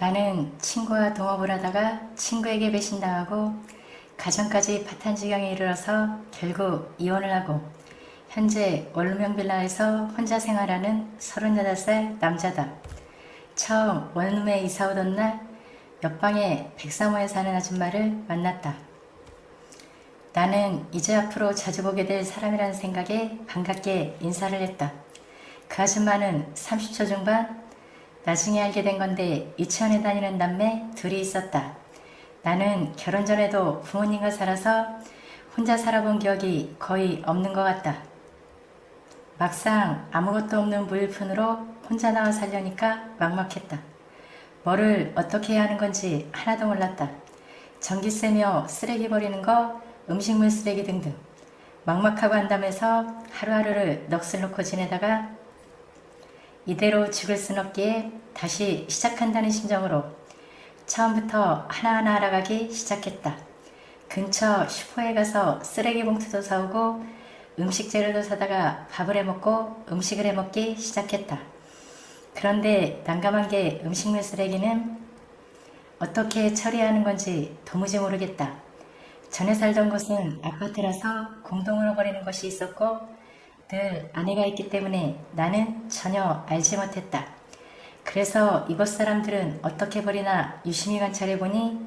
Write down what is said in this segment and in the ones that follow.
나는 친구와 동업을 하다가 친구에게 배신당하고 가정까지 파탄지경에 이르러서 결국 이혼을 하고 현재 원룸형 빌라에서 혼자 생활하는 38살 남자다. 처음 원룸에 이사 오던 날 옆방에 백사모에 사는 아줌마를 만났다. 나는 이제 앞으로 자주 보게 될 사람이라는 생각에 반갑게 인사를 했다. 그 아줌마는 30초 중반, 나중에 알게 된 건데 유치원에 다니는 남매 둘이 있었다. 나는 결혼 전에도 부모님과 살아서 혼자 살아본 기억이 거의 없는 것 같다. 막상 아무것도 없는 무일푼으로 혼자 나와 살려니까 막막했다. 뭐를 어떻게 해야 하는 건지 하나도 몰랐다. 전기세며 쓰레기 버리는 거, 음식물 쓰레기 등등. 막막하고 한담해서 하루하루를 넋을 놓고 지내다가 이대로 죽을 순 없기에 다시 시작한다는 심정으로 처음부터 하나하나 알아가기 시작했다. 근처 슈퍼에 가서 쓰레기 봉투도 사오고 음식 재료도 사다가 밥을 해먹고 음식을 해먹기 시작했다. 그런데 난감한 게 음식물 쓰레기는 어떻게 처리하는 건지 도무지 모르겠다. 전에 살던 곳은 아파트라서 공동으로 버리는 것이 있었고 늘 아내가 있기 때문에 나는 전혀 알지 못했다. 그래서 이곳 사람들은 어떻게 버리나 유심히 관찰해보니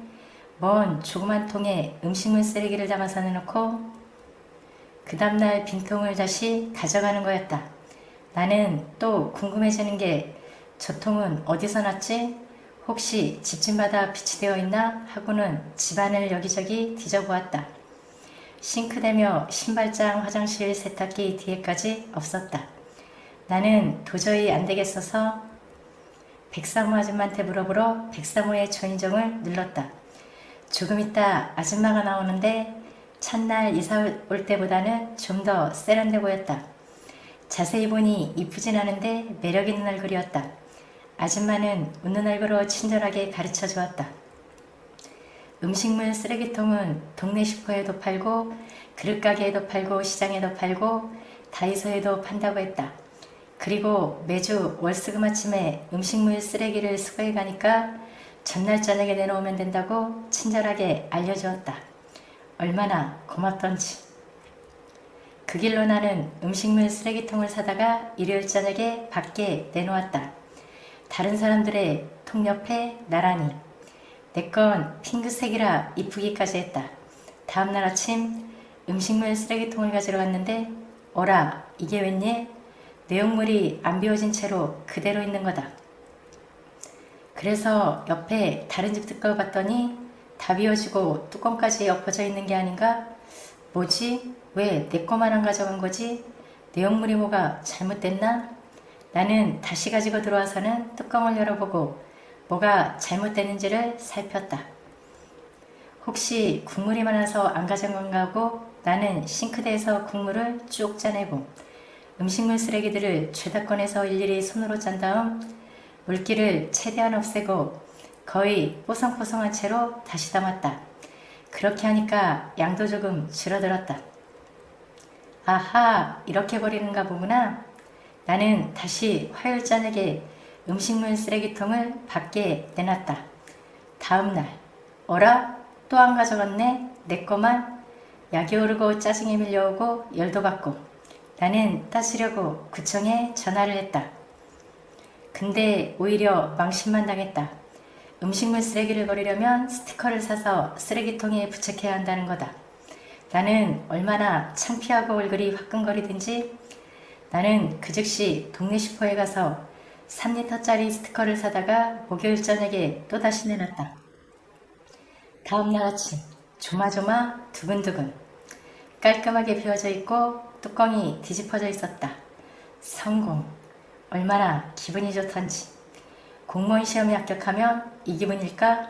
먼 조그만 통에 음식물 쓰레기를 담아서 내놓고 그 다음날 빈통을 다시 가져가는 거였다. 나는 또 궁금해지는 게 저 통은 어디서 났지? 혹시 집집마다 비치되어 있나? 하고는 집안을 여기저기 뒤져보았다. 싱크대며 신발장, 화장실, 세탁기 뒤에까지 없었다. 나는 도저히 안 되겠어서 백사모 아줌마한테 물어보러 백사모의 초인종을 눌렀다. 조금 있다 아줌마가 나오는데 첫날 이사 올 때보다는 좀 더 세련돼 보였다. 자세히 보니 이쁘진 않은데 매력 있는 얼굴이었다. 아줌마는 웃는 얼굴로 친절하게 가르쳐 주었다. 음식물 쓰레기통은 동네 슈퍼에도 팔고 그릇가게에도 팔고 시장에도 팔고 다이소에도 판다고 했다. 그리고 매주 월수금 아침에 음식물 쓰레기를 수거해 가니까 전날 저녁에 내놓으면 된다고 친절하게 알려주었다. 얼마나 고맙던지. 그 길로 나는 음식물 쓰레기통을 사다가 일요일 저녁에 밖에 내놓았다. 다른 사람들의 통 옆에 나란히. 내 건 핑크색이라 이쁘기까지 했다. 다음날 아침 음식물 쓰레기통을 가지러 갔는데 어라 이게 웬일? 내용물이 안 비워진 채로 그대로 있는 거다. 그래서 옆에 다른 집 뚜껑을 봤더니 다 비워지고 뚜껑까지 엎어져 있는 게 아닌가? 뭐지? 왜 내 거만 안 가져간 거지? 내용물이 뭐가 잘못됐나? 나는 다시 가지고 들어와서는 뚜껑을 열어보고 뭐가 잘못됐는지를 살폈다. 혹시 국물이 많아서 안 가져간 건가 하고 나는 싱크대에서 국물을 쭉 짜내고 음식물 쓰레기들을 죄다 꺼내서 일일이 손으로 짠 다음 물기를 최대한 없애고 거의 뽀송뽀송한 채로 다시 담았다. 그렇게 하니까 양도 조금 줄어들었다. 아하, 이렇게 버리는가 보구나. 나는 다시 화요일 저녁에 음식물 쓰레기통을 밖에 내놨다. 다음날 어라? 또 안 가져갔네? 내 거만? 약이 오르고 짜증이 밀려오고 열도 받고 나는 따지려고 구청에 전화를 했다. 근데 오히려 망신만 당했다. 음식물 쓰레기를 버리려면 스티커를 사서 쓰레기통에 부착해야 한다는 거다. 나는 얼마나 창피하고 얼굴이 화끈거리든지 나는 그 즉시 동네 슈퍼에 가서 3리터짜리 스티커를 사다가 목요일 저녁에 또다시 내놨다. 다음날 아침 조마조마 두근두근 깔끔하게 비워져 있고 뚜껑이 뒤집어져 있었다. 성공. 얼마나 기분이 좋던지. 공무원 시험에 합격하면 이 기분일까?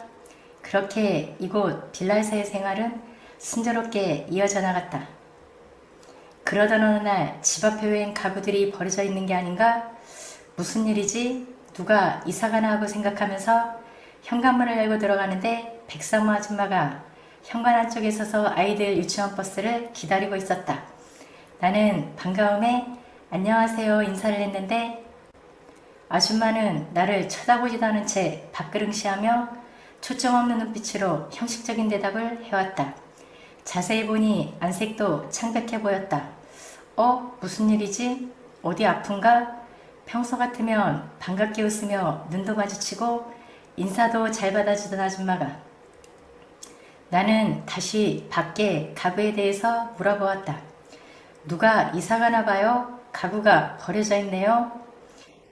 그렇게 이곳 빌라에서의 생활은 순조롭게 이어져 나갔다. 그러던 어느 날 집 앞에 웬 가구들이 버려져 있는 게 아닌가? 무슨 일이지? 누가 이사가나 하고 생각하면서 현관문을 열고 들어가는데 백사모 아줌마가 현관 안쪽에 서서 아이들 유치원 버스를 기다리고 있었다. 나는 반가움에 안녕하세요 인사를 했는데 아줌마는 나를 쳐다보지도 않은 채 밥그릇이하며 초점 없는 눈빛으로 형식적인 대답을 해왔다. 자세히 보니 안색도 창백해 보였다. 무슨 일이지? 어디 아픈가? 평소 같으면 반갑게 웃으며 눈도 마주치고 인사도 잘 받아주던 아줌마가. 나는 다시 밖에 가구에 대해서 물어보았다. 누가 이사 가나 봐요? 가구가 버려져 있네요.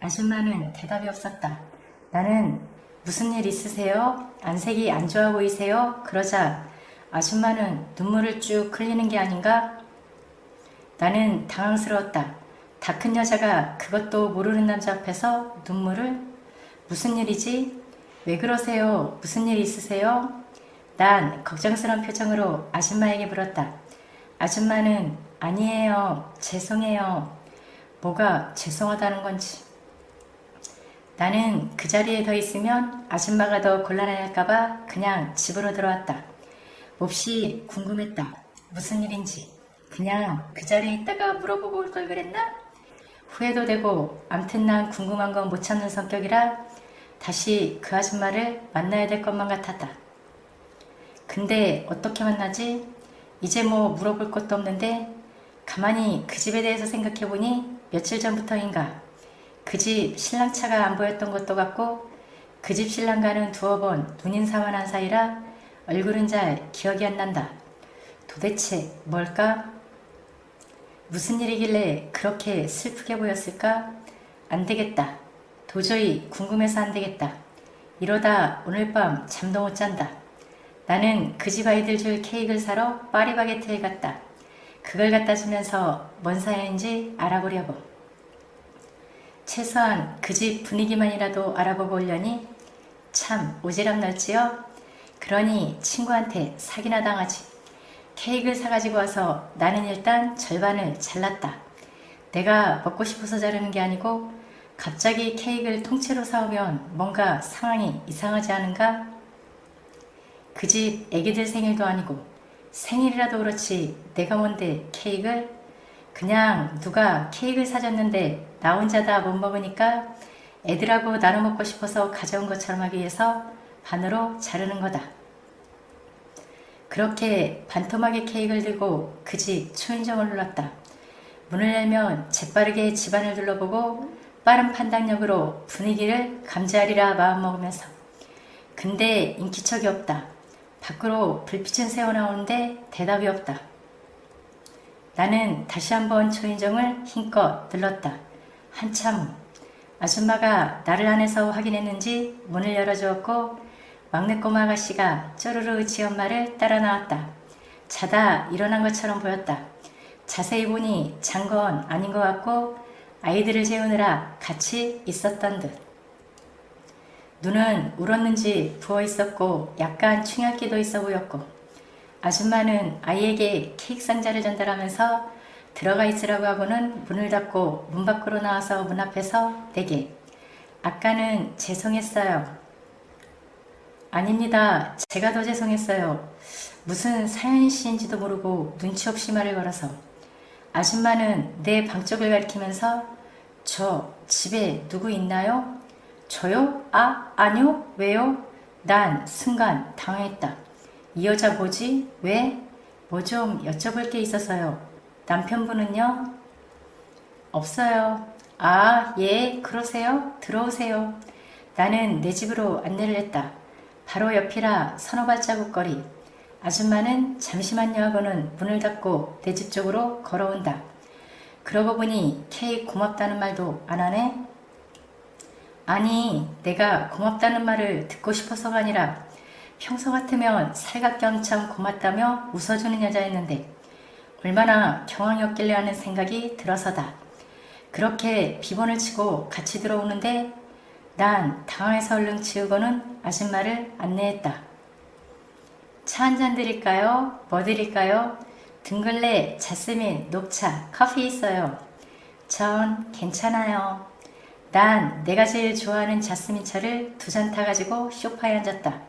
아줌마는 대답이 없었다. 나는 무슨 일 있으세요? 안색이 안 좋아 보이세요? 그러자 아줌마는 눈물을 쭉 흘리는 게 아닌가? 나는 당황스러웠다. 다 큰 여자가 그것도 모르는 남자 앞에서 눈물을? 무슨 일이지? 왜 그러세요? 무슨 일 있으세요? 난 걱정스러운 표정으로 아줌마에게 물었다. 아줌마는 아니에요. 죄송해요. 뭐가 죄송하다는 건지. 나는 그 자리에 더 있으면 아줌마가 더 곤란할까봐 그냥 집으로 들어왔다. 몹시 궁금했다. 무슨 일인지. 그냥 그 자리에 있다가 물어보고 올 걸 그랬나? 후회도 되고 암튼 난 궁금한 건 못 참는 성격이라 다시 그 아줌마를 만나야 될 것만 같았다. 근데 어떻게 만나지? 이제 뭐 물어볼 것도 없는데 가만히 그 집에 대해서 생각해보니 며칠 전부터인가 그 집 신랑차가 안 보였던 것도 같고 그 집 신랑과는 두어 번 눈인사만 한 사이라 얼굴은 잘 기억이 안 난다. 도대체 뭘까? 무슨 일이길래 그렇게 슬프게 보였을까? 안 되겠다. 도저히 궁금해서 안 되겠다. 이러다 오늘 밤 잠도 못 잔다. 나는 그 집 아이들 줄 케이크를 사러 파리바게트에 갔다. 그걸 갖다 주면서 뭔 사연인지 알아보려고. 최소한 그 집 분위기만이라도 알아보고 오려니 참 오지랖 넓지요? 그러니 친구한테 사기나 당하지. 케이크를 사가지고 와서 나는 일단 절반을 잘랐다. 내가 먹고 싶어서 자르는 게 아니고 갑자기 케이크를 통째로 사오면 뭔가 상황이 이상하지 않은가? 그 집 애기들 생일도 아니고 생일이라도 그렇지 내가 뭔데 케이크를? 그냥 누가 케이크를 사줬는데 나 혼자 다 못 먹으니까 애들하고 나눠 먹고 싶어서 가져온 것처럼 하기 위해서 반으로 자르는 거다. 그렇게 반토막의 케이크를 들고 그 집 초인종을 눌렀다. 문을 열면 재빠르게 집안을 둘러보고 빠른 판단력으로 분위기를 감지하리라 마음먹으면서. 근데 인기척이 없다. 밖으로 불빛은 새어나오는데 대답이 없다. 나는 다시 한번 초인종을 힘껏 눌렀다. 한참 후 아줌마가 나를 안에서 확인했는지 문을 열어주었고 막내 꼬마 아가씨가 쪼르르 지 엄마를 따라 나왔다. 자다 일어난 것처럼 보였다. 자세히 보니 잔 건 아닌 것 같고 아이들을 재우느라 같이 있었던 듯. 눈은 울었는지 부어 있었고 약간 충혈기도 있어 보였고 아줌마는 아이에게 케이크 상자를 전달하면서 들어가 있으라고 하고는 문을 닫고 문 밖으로 나와서 문 앞에서 내게 아까는 죄송했어요. 아닙니다. 제가 더 죄송했어요. 무슨 사연이신지도 모르고 눈치 없이 말을 걸어서. 아줌마는 내 방 쪽을 가리키면서 저 집에 누구 있나요? 저요? 아니요? 왜요? 난 순간 당황했다. 이 여자 뭐지? 왜? 뭐 좀 여쭤볼 게 있어서요. 남편분은요? 없어요. 예, 그러세요? 들어오세요. 나는 내 집으로 안내를 했다. 바로 옆이라 서너 발자국 거리. 아줌마는 잠시만요 하고는 문을 닫고 내 집 쪽으로 걸어온다. 그러고 보니 케이크 고맙다는 말도 안 하네? 아니, 내가 고맙다는 말을 듣고 싶어서가 아니라 평소 같으면 살갑게 엄청 고맙다며 웃어주는 여자였는데 얼마나 경황이 없길래 하는 생각이 들어서다. 그렇게 비번을 치고 같이 들어오는데 난 당황해서 얼른 치우고는 아줌마를 안내했다. 차 한잔 드릴까요? 뭐 드릴까요? 등글레, 자스민, 녹차, 커피 있어요. 전 괜찮아요. 난 내가 제일 좋아하는 자스민 차를 2잔 타가지고 소파에 앉았다.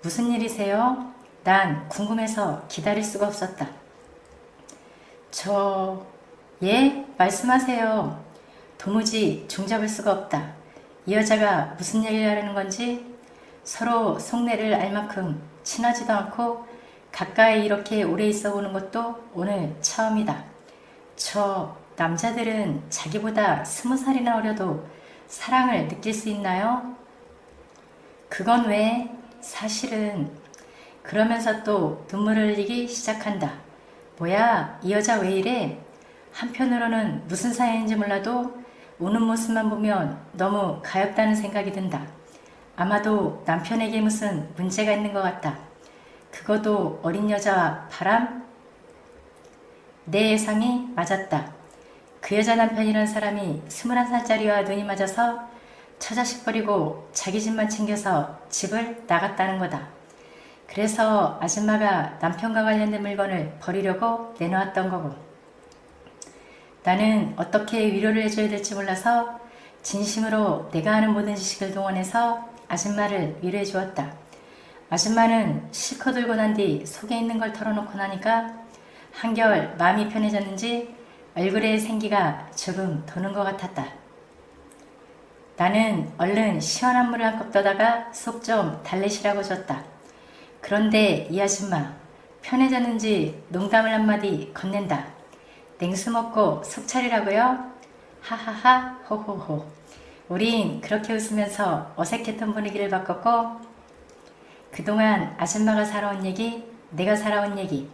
무슨 일이세요? 난 궁금해서 기다릴 수가 없었다. 예? 말씀하세요. 도무지 종잡을 수가 없다. 이 여자가 무슨 얘기를 하려는 건지 서로 속내를 알 만큼 친하지도 않고 가까이 이렇게 오래 있어 보는 것도 오늘 처음이다. 저 남자들은 자기보다 20살이나 어려도 사랑을 느낄 수 있나요? 그건 왜? 사실은. 그러면서 또 눈물을 흘리기 시작한다. 뭐야, 이 여자 왜 이래? 한편으로는 무슨 사연인지 몰라도 우는 모습만 보면 너무 가엾다는 생각이 든다. 아마도 남편에게 무슨 문제가 있는 것 같다. 그것도 어린 여자와 바람? 내 예상이 맞았다. 그 여자 남편이란 사람이 21살짜리와 눈이 맞아서 처자식 버리고 자기 집만 챙겨서 집을 나갔다는 거다. 그래서 아줌마가 남편과 관련된 물건을 버리려고 내놓았던 거고. 나는 어떻게 위로를 해줘야 될지 몰라서 진심으로 내가 아는 모든 지식을 동원해서 아줌마를 위로해 주었다. 아줌마는 실컷 울고 난 뒤 속에 있는 걸 털어놓고 나니까 한결 마음이 편해졌는지 얼굴에 생기가 조금 도는 것 같았다. 나는 얼른 시원한 물을 한 컵 떠다가 속 좀 달래시라고 줬다. 그런데 이 아줌마 편해졌는지 농담을 한마디 건넨다. 냉수 먹고 속 차리라고요? 하하하 호호호. 우린 그렇게 웃으면서 어색했던 분위기를 바꿨고 그동안 아줌마가 살아온 얘기, 내가 살아온 얘기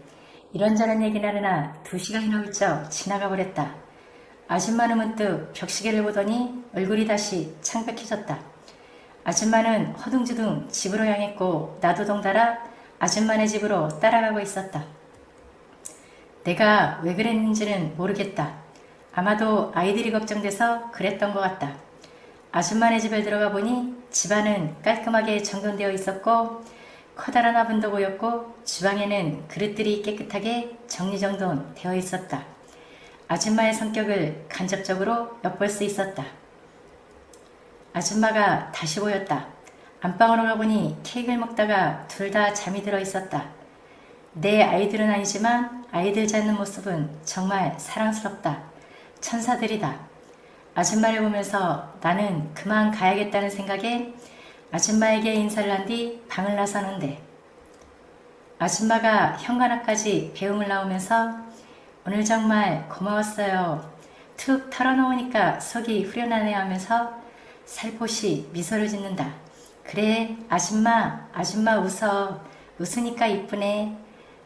이런저런 얘기를 하느라 2시간이나 훌쩍 지나가 버렸다. 아줌마는 문득 벽시계를 보더니 얼굴이 다시 창백해졌다. 아줌마는 허둥지둥 집으로 향했고 나도 덩달아 아줌마네 집으로 따라가고 있었다. 내가 왜 그랬는지는 모르겠다. 아마도 아이들이 걱정돼서 그랬던 것 같다. 아줌마네 집에 들어가 보니 집안은 깔끔하게 정돈되어 있었고 커다란 화분도 보였고 주방에는 그릇들이 깨끗하게 정리정돈 되어 있었다. 아줌마의 성격을 간접적으로 엿볼 수 있었다. 아줌마가 다시 보였다. 안방으로 가보니 케이크를 먹다가 둘 다 잠이 들어 있었다. 내 아이들은 아니지만 아이들 자는 모습은 정말 사랑스럽다. 천사들이다. 아줌마를 보면서 나는 그만 가야겠다는 생각에 아줌마에게 인사를 한 뒤 방을 나서는데 아줌마가 현관앞까지 배웅을 나오면서 오늘 정말 고마웠어요. 툭 털어놓으니까 속이 후련하네 하면서 살포시 미소를 짓는다. 그래 아줌마 웃어. 웃으니까 이쁘네.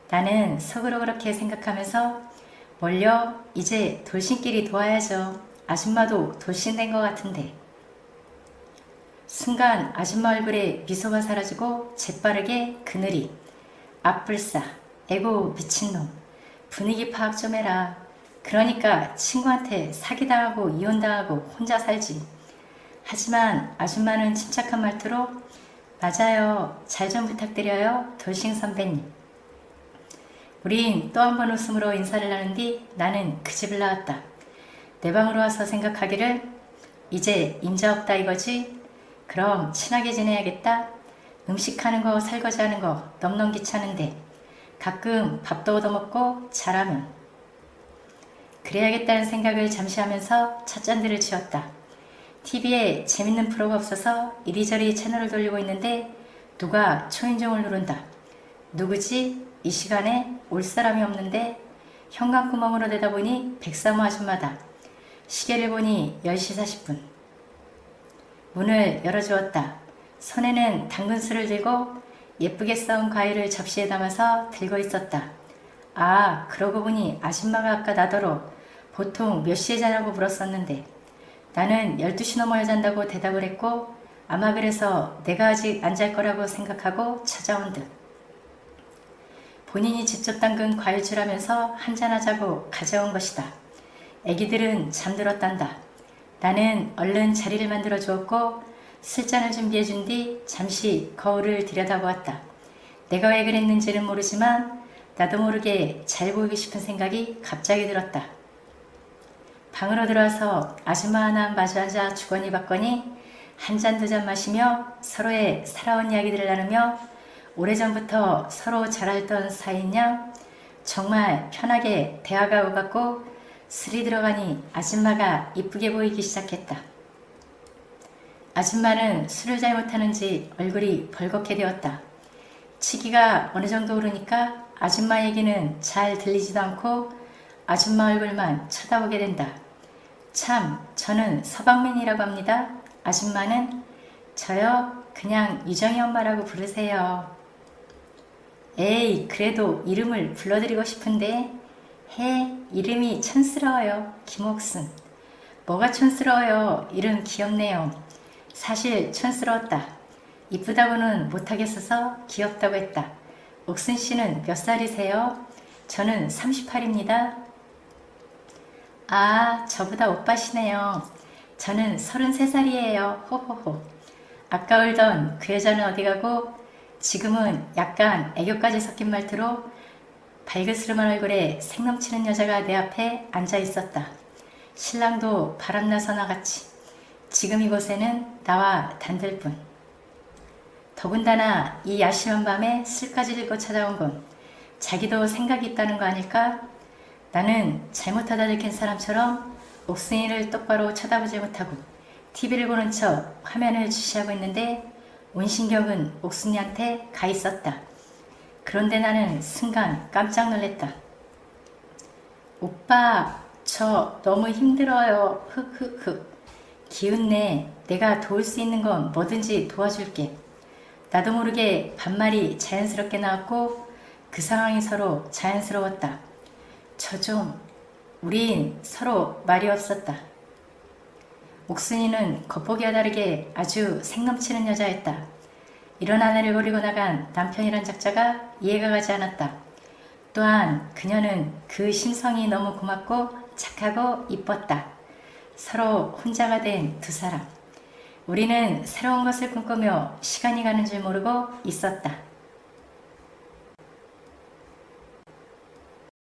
나는 속으로 그렇게 생각하면서 뭘요? 이제 돌싱끼리 도와야죠. 아줌마도 돌싱된 것 같은데. 순간 아줌마 얼굴에 미소가 사라지고 재빠르게 그늘이 앞불싸 에고 미친놈 분위기 파악 좀 해라. 그러니까 친구한테 사기당하고 이혼당하고 혼자 살지. 하지만 아줌마는 침착한 말투로 맞아요. 잘 좀 부탁드려요. 돌싱 선배님. 우린 또 한 번 웃음으로 인사를 나눈 뒤 나는 그 집을 나왔다. 내 방으로 와서 생각하기를 이제 임자 없다 이거지? 그럼 친하게 지내야겠다. 음식하는 거 설거지하는 거 넘넘 귀찮은데 가끔 밥도 얻어먹고 잘하면 그래야겠다는 생각을 잠시 하면서 찻잔들을 치웠다. TV에 재밌는 프로가 없어서 이리저리 채널을 돌리고 있는데 누가 초인종을 누른다. 누구지? 이 시간에 올 사람이 없는데 현관구멍으로 내다보니 백사모 아줌마다. 시계를 보니 10시 40분. 문을 열어주었다. 손에는 당근술을 들고 예쁘게 싸운 과일을 접시에 담아서 들고 있었다. 아, 그러고 보니 아줌마가 아까 나더러 보통 몇 시에 자냐고 물었었는데 나는 12시 넘어야 잔다고 대답을 했고 아마 그래서 내가 아직 안 잘 거라고 생각하고 찾아온 듯. 본인이 직접 담근 과일주라면서 한잔하자고 가져온 것이다. 애기들은 잠들었단다. 나는 얼른 자리를 만들어 주었고 술잔을 준비해 준 뒤 잠시 거울을 들여다보았다. 내가 왜 그랬는지는 모르지만 나도 모르게 잘 보이고 싶은 생각이 갑자기 들었다. 방으로 들어와서 아줌마 하나 마주 앉아 주거니 받거니 한 잔 두 잔 마시며 서로의 살아온 이야기들을 나누며 오래전부터 서로 잘 알던 사이인 양 정말 편하게 대화가 오갔고 술이 들어가니 아줌마가 이쁘게 보이기 시작했다. 아줌마는 술을 잘못하는지 얼굴이 벌겋게 되었다. 치기가 어느 정도 오르니까 아줌마 얘기는 잘 들리지도 않고 아줌마 얼굴만 쳐다보게 된다. 참, 저는 서방맨이라고 합니다. 아줌마는 저요? 그냥 유정이 엄마라고 부르세요. 에이, 그래도 이름을 불러드리고 싶은데. 이름이 촌스러워요. 김옥순. 뭐가 촌스러워요? 이름 귀엽네요. 사실 촌스러웠다. 이쁘다고는 못하겠어서 귀엽다고 했다. 옥순 씨는 몇 살이세요? 저는 38입니다. 아, 저보다 오빠시네요. 저는 33살이에요. 호호호. 아까 울던 그 여자는 어디 가고 지금은 약간 애교까지 섞인 말투로 발그스름한 얼굴에 생넘치는 여자가 내 앞에 앉아 있었다. 신랑도 바람나서 나갔지. 지금 이곳에는 나와 단들뿐. 더군다나 이 야심한 밤에 술까지 읽고 찾아온 건 자기도 생각이 있다는 거 아닐까? 나는 잘못하다 들킨 사람처럼 옥순이를 똑바로 쳐다보지 못하고 TV를 보는 척 화면을 주시하고 있는데 온 신경은 옥순이한테 가 있었다. 그런데 나는 순간 깜짝 놀랐다. 오빠, 저 너무 힘들어요. 흑흑흑. 기운내. 내가 도울 수 있는 건 뭐든지 도와줄게. 나도 모르게 반말이 자연스럽게 나왔고 그 상황이 서로 자연스러웠다. 우린 서로 말이 없었다. 옥순이는 겉보기와 다르게 아주 생넘치는 여자였다. 이런 아내를 버리고 나간 남편이란 작자가 이해가 가지 않았다. 또한 그녀는 그 심성이 너무 고맙고 착하고 이뻤다. 서로 혼자가 된 두 사람. 우리는 새로운 것을 꿈꾸며 시간이 가는 줄 모르고 있었다.